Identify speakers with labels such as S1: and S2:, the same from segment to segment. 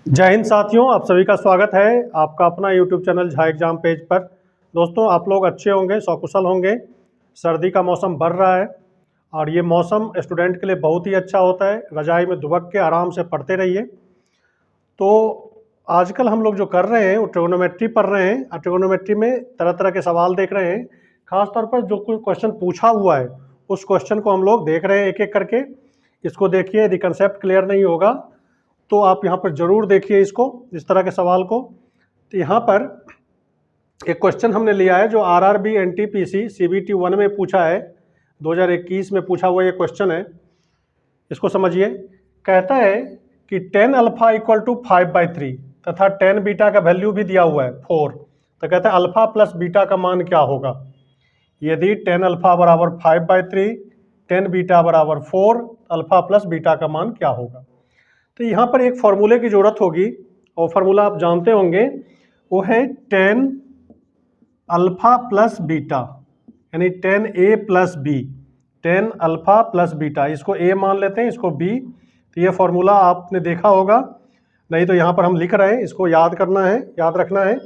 S1: जय हिंद साथियों, आप सभी का स्वागत है आपका अपना YouTube channel Jha exam page पर। दोस्तों, आप लोग अच्छे होंगे, सकुशल होंगे। सर्दी का मौसम बढ़ रहा है और ये मौसम स्टूडेंट के लिए बहुत ही अच्छा होता है। रजाई में दुबक के आराम से पढ़ते रहिए। तो आजकल हम लोग जो कर रहे हैं वो ट्रिग्नोमेट्री पढ़ रहे हैं और ट्रिग्नोमेट्री में तरह तरह के सवाल देख रहे हैं। खासतौर पर जो कोई क्वेश्चन पूछा हुआ है उस क्वेश्चन को हम लोग देख रहे हैं एक एक करके। इसको देखिए, यदि कंसेप्ट क्लियर नहीं होगा तो आप यहाँ पर ज़रूर देखिए इसको, इस तरह के सवाल को। तो यहाँ पर एक क्वेश्चन हमने लिया है जो आरआरबी एनटीपीसी सीबीटी 1 में पूछा है, 2021 में पूछा हुआ ये क्वेश्चन है। इसको समझिए। कहता है कि 10 अल्फा इक्वल टू 5/3 तथा 10 बीटा का वैल्यू भी दिया हुआ है 4। तो कहता है अल्फा प्लस बीटा का मान क्या होगा यदि 10 अल्फा बराबर 5/3, 10 बीटा बराबर 4, अल्फा प्लस बीटा का मान क्या होगा। तो यहाँ पर एक फॉर्मूले की ज़रूरत होगी और फार्मूला आप जानते होंगे, वो है 10 अल्फा प्लस बीटा, यानी 10a plus B. 10 alpha plus beta, इसको a मान लेते हैं, इसको b। तो ये फार्मूला आपने देखा होगा, नहीं तो यहाँ पर हम लिख रहे हैं, इसको याद करना है, याद रखना है।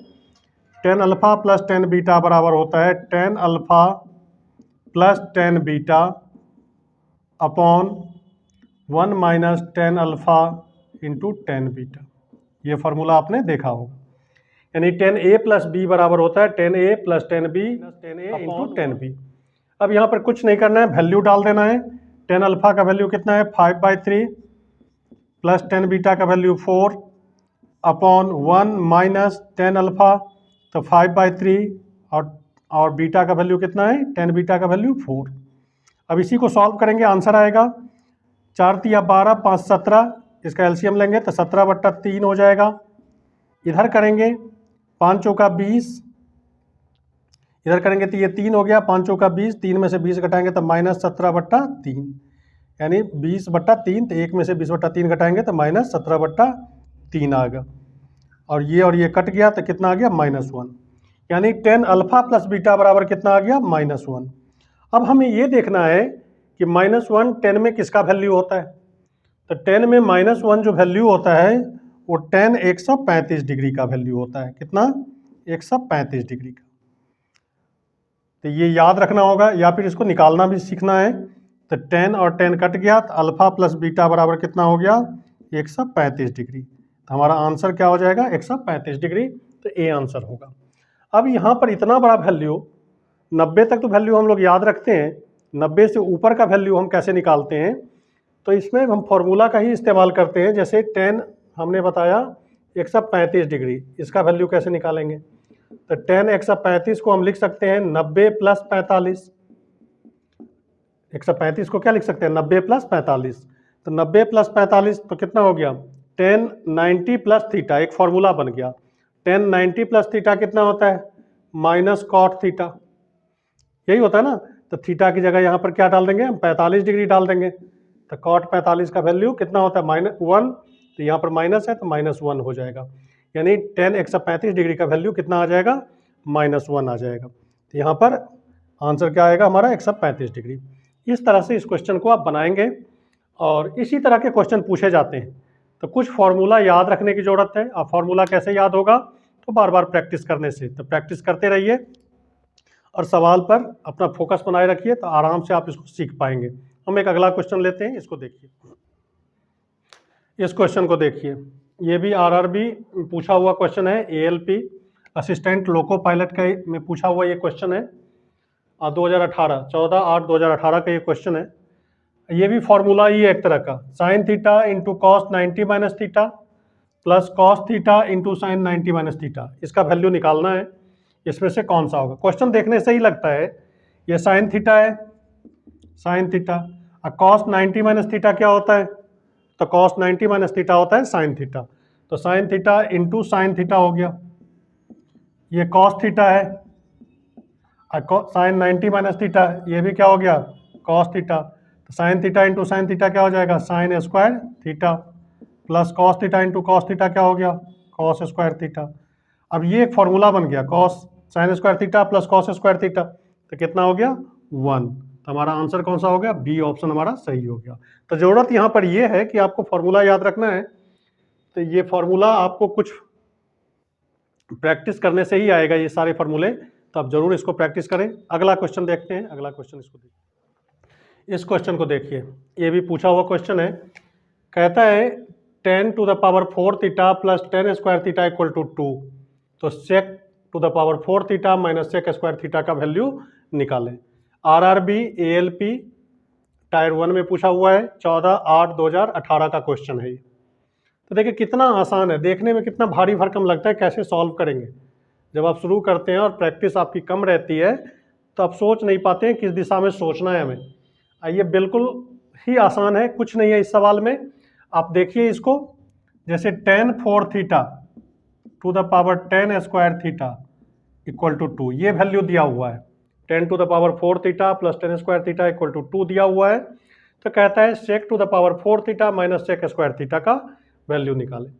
S1: 10 अल्फा प्लस 10 बीटा बराबर होता है 10 alpha plus 10 beta upon 1 minus 10 alpha into 10 beta. ये फार्मूला आपने देखा होगा, यानी 10a प्लस बी बराबर होता है 10a plus 10b into 10b। अब यहाँ पर कुछ नहीं करना है, वैल्यू डाल देना है। 10 अल्फा का वैल्यू कितना है 5/3 प्लस 10 बीटा का वैल्यू 4 अपॉन 1 माइनस 10 अल्फा, तो 5/3 और बीटा का वैल्यू कितना है 10 बीटा का वैल्यू 4। अब इसी को सॉल्व करेंगे, आंसर आएगा 4 तिया 12, 5 17, इसका एलसीएम लेंगे तो 17/3 हो जाएगा। इधर करेंगे 5 चौका 20, इधर करेंगे तो ये 3 हो गया, 5 चौका 20, 3 में से 20 घटाएंगे तो -17/3, यानी 20/3। तो 1 में से 20/3 घटाएंगे तो -17/3 आ गया, और ये कट गया तो कितना आ गया -1, यानी 10 अल्फा प्लस बीटा बराबर कितना आ गया -1। अब हमें ये देखना है कि -1 10 में किसका वैल्यू होता है। तो 10 में -1 जो वैल्यू होता है वो 10 135 डिग्री का वैल्यू होता है। कितना 135 डिग्री का। तो ये याद रखना होगा, या फिर इसको निकालना भी सीखना है। तो 10 और 10 कट गया, तो अल्फा प्लस बीटा बराबर कितना हो गया 135 डिग्री। तो हमारा आंसर क्या हो जाएगा 135 डिग्री। तो ए आंसर होगा। अब यहाँ पर इतना बड़ा वैल्यू, 90 तक तो वैल्यू हम लोग याद रखते हैं, 90 से ऊपर का वैल्यू हम कैसे निकालते हैं। तो इसमें हम फॉर्मूला का ही इस्तेमाल करते हैं। जैसे 10 हमने बताया 135 डिग्री, इसका वैल्यू कैसे निकालेंगे। तो 10 135 को हम लिख सकते हैं 90 प्लस 45। 135 को क्या लिख सकते हैं 90 प्लस 45। तो 90 प्लस 45 तो कितना हो गया 10 90 प्लस थीटा, एक फॉर्मूला बन गया। 10 90 प्लस थीटा कितना होता है माइनस कॉट थीटा, यही होता है ना। तो थीटा की जगह यहाँ पर क्या डाल देंगे हम 45 डिग्री डाल देंगे। तो कॉट 45 का वैल्यू कितना होता है -1, तो यहाँ पर माइनस है तो -1 हो जाएगा, यानी 10 135 डिग्री का वैल्यू कितना आ जाएगा -1 आ जाएगा। तो यहाँ पर आंसर क्या आएगा हमारा 135 डिग्री। इस तरह से इस क्वेश्चन को आप बनाएंगे और इसी तरह के क्वेश्चन पूछे जाते हैं। तो कुछ फार्मूला याद रखने की ज़रूरत है। अब फार्मूला कैसे याद होगा, तो बार बार प्रैक्टिस करने से। तो प्रैक्टिस करते रहिए और सवाल पर अपना फोकस बनाए रखिए, तो आराम से आप इसको सीख पाएंगे। हम एक अगला क्वेश्चन लेते हैं, इसको देखिए। इस क्वेश्चन को देखिए, ये भी आरआरबी पूछा हुआ क्वेश्चन है, एएलपी असिस्टेंट लोको पायलट का में पूछा हुआ ये क्वेश्चन है 2018, 14/8/2018 का ये क्वेश्चन है। ये भी फॉर्मूला ही है एक तरह का, sine theta into cos 90 minus theta plus cos theta into sine 90 minus theta. इसका वैल्यू निकालना है, इसमें से कौन सा होगा। क्वेश्चन देखने से ही लगता है ये साइन थीटा है, साइन थीटा। और कॉस 90 माइनस थीटा क्या होता है, तो कॉस 90 माइनस थीटा होता है साइन थीटा। तो sine theta into sine theta हो गया, ये कॉस थीटा है, और साइन 90 माइनस थीटा ये भी क्या हो गया कॉस थीटा। तो sine theta into sine theta क्या हो जाएगा sign square theta, plus cos theta into cos theta क्या हो गया कॉस स्क्वायर थीटा। अब ये एक फॉर्मूला बन गया, cos sine square theta plus cos square theta, तो कितना हो गया 1। तो हमारा आंसर कौन सा हो गया, बी ऑप्शन हमारा सही हो गया। तो ज़रूरत यहाँ पर ये है कि आपको फॉर्मूला याद रखना है। तो ये फार्मूला आपको कुछ प्रैक्टिस करने से ही आएगा, ये सारे फार्मूले, तो आप जरूर इसको प्रैक्टिस करें। अगला क्वेश्चन देखते हैं। अगला क्वेश्चन इसको देखिए, इस क्वेश्चन को देखिए, ये भी पूछा हुआ क्वेश्चन है। कहता है 10 to the power 4 theta plus 10 square theta equal to 2। तो sec to the power 4 theta minus sec square theta का वैल्यू निकालें। आरआरबी एएलपी टायर 1 में पूछा हुआ है, 14/8/2018 का क्वेश्चन है ये। तो देखिए कितना आसान है, देखने में कितना भारी भरकम लगता है, कैसे सॉल्व करेंगे। जब आप शुरू करते हैं और प्रैक्टिस आपकी कम रहती है तो आप सोच नहीं पाते हैं किस दिशा में सोचना है हमें। ये बिल्कुल ही आसान है, कुछ नहीं है इस सवाल में। आप देखिए इसको, जैसे 10 4 theta to the power 10 square theta equal to 2, ये वैल्यू दिया हुआ है। 10 to the power 4 theta plus 10 square theta equal to 2 दिया हुआ है। तो कहता है sec to the power 4 theta minus sec square theta का वैल्यू निकालें।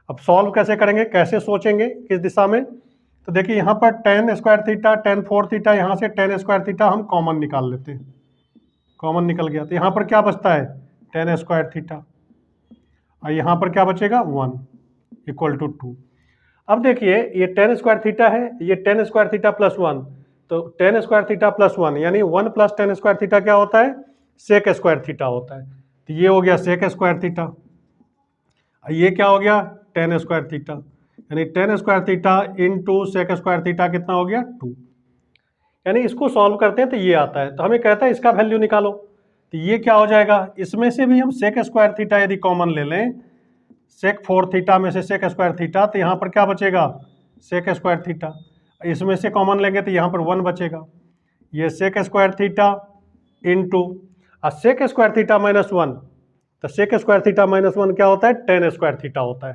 S1: अब सॉल्व कैसे करेंगे, कैसे सोचेंगे, किस दिशा में। तो देखिए यहाँ पर 10 स्क्वायर थीटा 10 4 थीटा, यहाँ से 10 स्क्वायर थीटा हम कॉमन निकाल लेते हैं, कॉमन निकल गया। तो यहाँ पर क्या बचता है 10 स्क्वायर थीटा, और यहाँ पर क्या बचेगा 1 इक्वल टू 2। अब देखिए ये 10 स्क्वायर थीटा है, ये 10 स्क्वायर थीटा प्लस 1, तो 10 स्क्वायर थीटा प्लस 1 यानी 1 प्लस 10 स्क्वायर थीटा क्या होता है, सेक स्क्वायर थीटा होता है। तो ये हो गया सेक स्क्वायर थीटा, ये क्या हो गया 10 स्क्वायर थीटा, यानी 10 square theta into sec square theta कितना हो गया 2। यानी इसको सॉल्व करते हैं तो ये आता है। तो हमें कहता है इसका वैल्यू निकालो, तो ये क्या हो जाएगा, इसमें से भी हम सेक स्क्वायर थीटा यदि कॉमन ले लें, सेक 4 थीटा में से सेक स्क्वायर थीटा, तो यहाँ पर क्या बचेगा सेक स्क्वायर थीटा। इसमें से कॉमन लेंगे तो यहाँ पर 1 बचेगा। ये sec square theta into sec square theta minus 1, तो सेक स्क्वायर थीटा माइनस 1 क्या होता है 10 स्क्वायर थीटा होता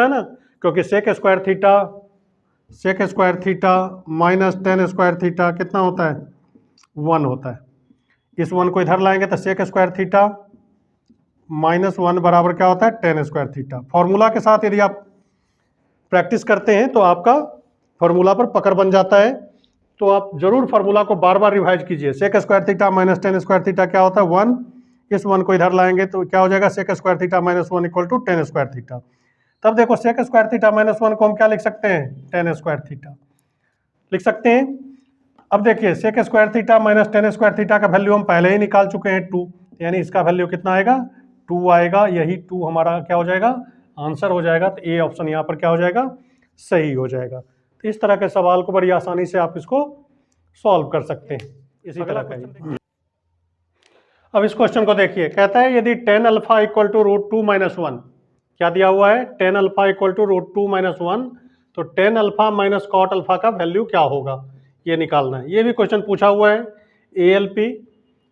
S1: है ना, क्योंकि sec square theta minus 10 square theta कितना होता है 1 होता है। इस 1 को इधर लाएंगे तो सेक स्क्वायर थीटा माइनस 1 बराबर क्या होता है 10 स्क्वायर थीटा। फॉर्मूला के साथ यदि आप प्रैक्टिस करते हैं तो आपका फॉर्मूला पर पकड़ बन जाता है। तो आप जरूर फार्मूला को बार बार रिवाइज कीजिए। Sec square theta minus 10 square theta क्या होता है 1, इस 1 को इधर लाएंगे तो क्या हो जाएगा sec square theta minus 1 equal to 10 square theta. तब देखो सेक स्क्वायर थीटा माइनस 1 को हम क्या लिख सकते हैं 10 स्क्वायर थीटा लिख सकते हैं। अब देखिए sec square theta minus 10 square theta का वैल्यू हम पहले ही निकाल चुके हैं 2, यानी इसका वैल्यू कितना आएगा 2 आएगा। यही 2 हमारा क्या हो जाएगा आंसर हो जाएगा। तो ए ऑप्शन यहाँ पर क्या हो जाएगा सही हो जाएगा। तो इस तरह के सवाल को बड़ी आसानी से आप इसको सॉल्व कर सकते हैं। इसी तरह का अब इस क्वेश्चन को देखिए, कहता है यदि 10 alpha equal to root 2 minus 1, क्या दिया हुआ है 10 alpha equal to root 2 minus 1, तो 10 अल्फा माइनस कॉट अल्फा का वैल्यू क्या होगा ये निकालना है। ये भी क्वेश्चन पूछा हुआ है एएलपी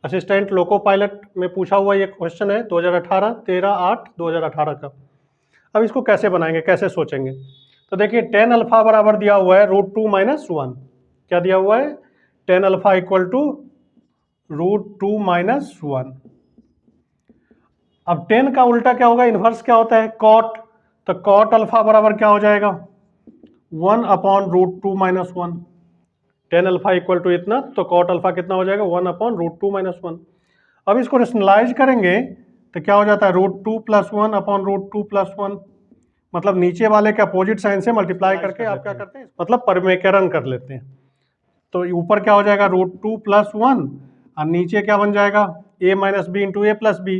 S1: असिस्टेंट लोको पायलट में पूछा हुआ ये क्वेश्चन है 2018 13/8/2018 का। अब इसको कैसे बनाएंगे, कैसे सोचेंगे। तो देखिए 10 अल्फा बराबर दिया हुआ है रूट 2 माइनस 1, क्या दिया हुआ है 10 alpha equal to root 2 minus 1। अब 10 का उल्टा क्या होगा, इन्वर्स क्या होता है कॉट, तो कॉट अल्फा बराबर क्या हो जाएगा 1 upon root 2 minus 1। 10 alpha equal to इतना, तो कॉट अल्फा कितना हो जाएगा 1 अपॉन रूट 2 माइनस 1। अब इसको रेशनलाइज करेंगे तो क्या हो जाता है root 2 plus 1 upon root 2 plus 1, मतलब नीचे वाले के अपोजिट साइन से मल्टीप्लाई करके आप क्या करते हैं मतलब परिमेयकरण कर लेते हैं। तो ऊपर क्या हो जाएगा रूट 2 प्लस 1 और नीचे क्या बन जाएगा a minus B into A plus B,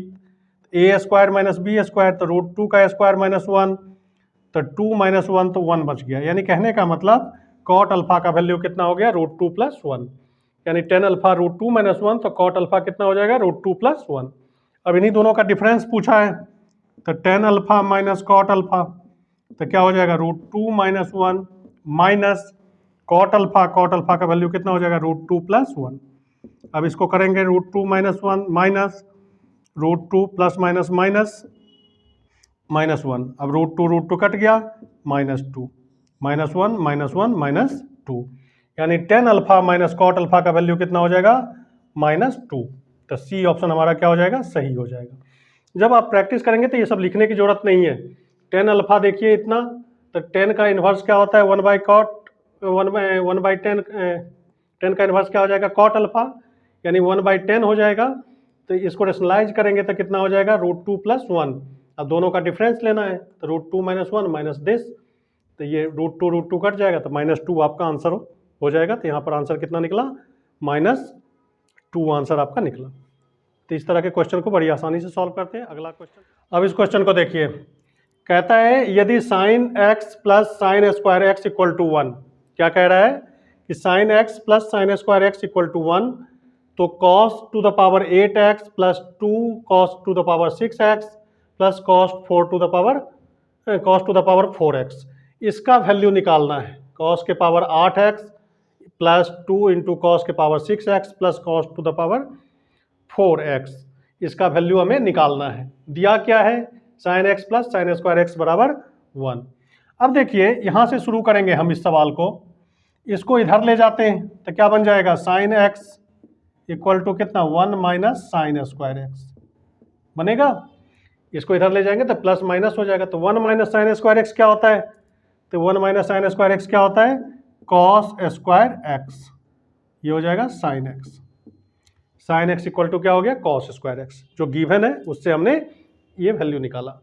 S1: A square minus B square, तो रूट 2 का स्क्वायर माइनस 1, तो 2 माइनस 1 तो 1 बच गया। यानी कहने का मतलब कॉट अल्फा का वैल्यू कितना हो गया रूट 2 प्लस 1, यानी 10 अल्फा रूट 2 माइनस 1, तो कॉट अल्फा कितना हो जाएगा रूट 2 प्लस 1। अब इन्हीं दोनों का डिफरेंस पूछा है, तो 10 अल्फा माइनस कॉट अल्फा, तो क्या हो जाएगा root 2 minus 1 minus cot alpha का वैल्यू कितना हो जाएगा रूट 2 प्लस 1। अब इसको करेंगे root 2 minus 1 minus root 2 plus minus minus minus 1, अब रूट 2 कट गया माइनस 2 माइनस 1 माइनस 1 माइनस 2, यानी 10 अल्फा माइनस कॉट अल्फा का वैल्यू कितना हो जाएगा -2। तो सी ऑप्शन हमारा क्या हो जाएगा सही हो जाएगा। जब आप प्रैक्टिस करेंगे तो ये सब लिखने की जरूरत नहीं है। 10 अल्फा देखिए इतना, तो 10 का इन्वर्स क्या होता है 1 बाई कॉट 1 बाई 10, 10 का इन्वर्स क्या हो जाएगा कॉट अल्फा, यानी 1 बाई 10 हो जाएगा। तो इसको रेशनलाइज करेंगे तो कितना हो जाएगा रूट 2 प्लस 1, अब दोनों का डिफरेंस लेना है, तो √2 - 1 माइनस दिस, तो ये √2 कट जाएगा, तो -2 आपका आंसर हो जाएगा। तो यहाँ पर आंसर कितना निकला, -2 आंसर आपका निकला। तो इस तरह के क्वेश्चन को बड़ी आसानी से सॉल्व करते हैं। अगला क्वेश्चन, अब इस क्वेश्चन को देखिए, कहता है यदि sin x plus sine square x equal to 1, क्या कह रहा है कि sin x plus sine square x equal to 1, तो cos to the power 8x plus 2 cos to the power 6x plus cos to the power 4x, इसका value निकालना है। cos के power 8x plus 2 into cos के power 6x plus cos to the power 4x, इसका value हमें निकालना है। दिया क्या है, sin x plus sine square x बराबर 1। अब देखिए यहाँ से शुरू करेंगे हम इस सवाल को, इसको इधर ले जाते हैं तो क्या बन जाएगा, sin x इक्वल टू कितना 1 माइनस साइन स्क्वायर एक्स बनेगा। इसको इधर ले जाएंगे तो प्लस माइनस हो जाएगा, तो 1 माइनस साइन स्क्वायर एक्स क्या होता है, तो 1 माइनस साइन स्क्वायर एक्स क्या होता है, कॉस स्क्वायर एक्स, ये हो जाएगा sine x. Sine x equal to क्या हो गया, कॉस स्क्वायर एक्स, जो गिवन है उससे हमने ये वैल्यू निकाला।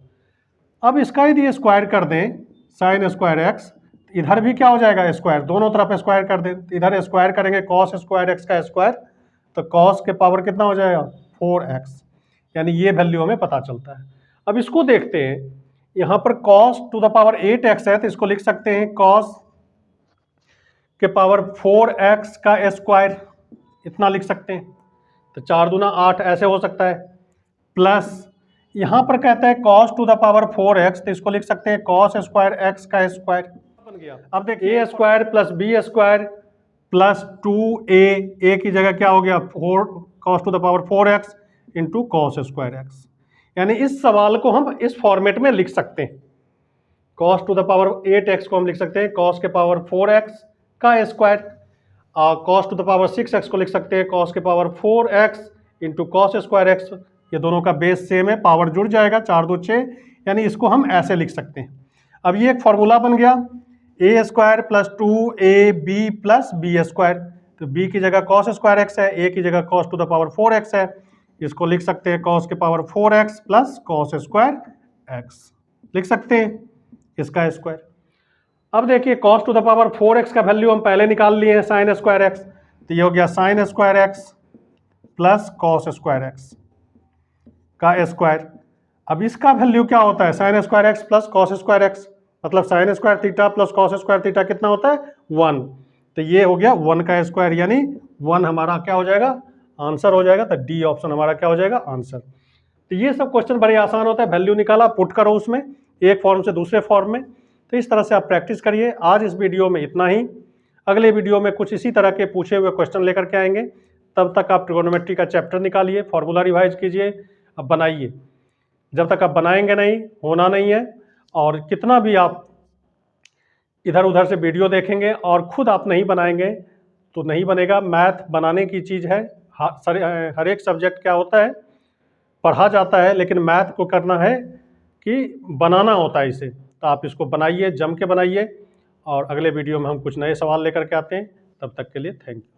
S1: अब इसका यदि स्क्वायर कर दें साइन स्क्वायर एक्स, इधर भी क्या हो जाएगा स्क्वायर, दोनों तरफ स्क्वायर कर दें, इधर स्क्वायर करेंगे कॉस स्क्वायर एक्स का स्क्वायर, तो कॉस के पावर कितना हो जाएगा 4x, यानी ये वैल्यू हमें पता चलता है। अब इसको देखते हैं, यहाँ पर cos to the power 8x है, तो इसको लिख सकते हैं cos के पावर 4x का स्क्वायर, इतना लिख सकते हैं, तो 4 दूना 8 ऐसे हो सकता है, प्लस यहाँ पर कहता है cos to the power 4x, तो इसको लिख सकते हैं cos स्क्वायर x का स्क्वायर बन गया। अब देखिए a square plus b square plus 2a की जगह क्या हो गया 4 cos to the power 4x into cos square x, यानी इस सवाल को हम इस फॉर्मेट में लिख सकते हैं। cos to the power 8x को हम लिख सकते हैं cos के पावर 4x का स्क्वायर, और cos to the power 6x को लिख सकते हैं cos के power 4x into cos square x, ये दोनों का बेस सेम है, पावर जुड़ जाएगा, 4 2 6, यानी इसको हम ऐसे लिख सकते हैं। अब ये एक फॉर्मूला बन गया, a square plus 2ab plus b square, तो b की जगह cos स्क्वायर एक्स है, a की जगह cos to the power 4x है, इसको लिख सकते हैं cos के power 4x plus cos square x, लिख सकते हैं इसका स्क्वायर। अब देखिए cos to the power 4x का वैल्यू हम पहले निकाल लिए हैं साइन स्क्वायर एक्स, तो ये हो गया sine square x plus cos square x का स्क्वायर। अब इसका वैल्यू क्या होता है, sine square x plus cos square x, मतलब sine square theta plus cos square theta कितना होता है 1, तो ये हो गया 1 का स्क्वायर, यानी 1 हमारा क्या हो जाएगा, आंसर हो जाएगा, तो डी ऑप्शन हमारा क्या हो जाएगा, आंसर। तो ये सब क्वेश्चन बड़े आसान होता है, वैल्यू निकाला पुट करो उसमें एक फॉर्म से दूसरे फॉर्म में, तो इस तरह से आप प्रैक्टिस करिए। आज इस वीडियो में इतना ही, अगले वीडियो में कुछ इसी तरह के पूछे हुए क्वेश्चन लेकर के आएंगे। तब तक आप ट्रिगोनोमेट्री का चैप्टर निकालिए, फॉर्मूला रिवाइज कीजिए, अब बनाइए। जब तक आप बनाएंगे नहीं होना नहीं है, और कितना भी आप इधर उधर से वीडियो देखेंगे और खुद आप नहीं बनाएंगे तो नहीं बनेगा। मैथ बनाने की चीज़ है, हर एक सब्जेक्ट क्या होता है पढ़ा जाता है, लेकिन मैथ को करना है कि बनाना होता है इसे। तो आप इसको बनाइए, जम के बनाइए, और अगले वीडियो में हम कुछ नए सवाल लेकर के आते हैं। तब तक के लिए थैंक यू।